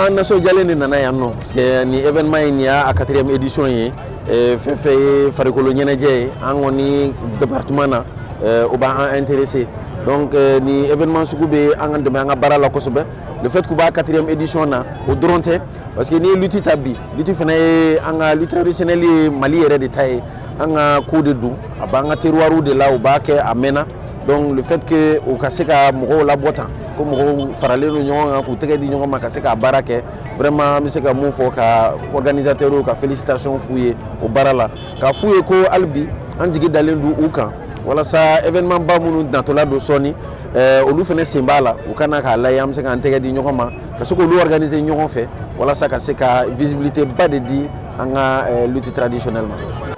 an naso jalen ni nana yan no parce que ni événement yi a 4e édition yi fait farikolo ñeneje an woni département na o ba intéressé donc ni événement sugube an de nga barala ko sobe le fait que ba 4e édition na o dronté parce que ni lutti tabi lutti fene an lutte traditionnelle mali yere de tay an coup de dou abanga terroir de là o ba ke amena donc le fait que o kaseka mo la bota comme on farale no ñonga ko tege di ñonga makase ka barake vraiment mi se ka mo fo ka organisateur ka félicitations fouye au barala ka fouye ko albi an jigi dalendu ukan wala sa événement ba munu natola do soni olu fene simbala u kana ka la yam se ka tege di ñonga ma ka so ko lu organiser ñonga fe wala sa ka se ka visibilité ba de di anga lutte traditionnellement.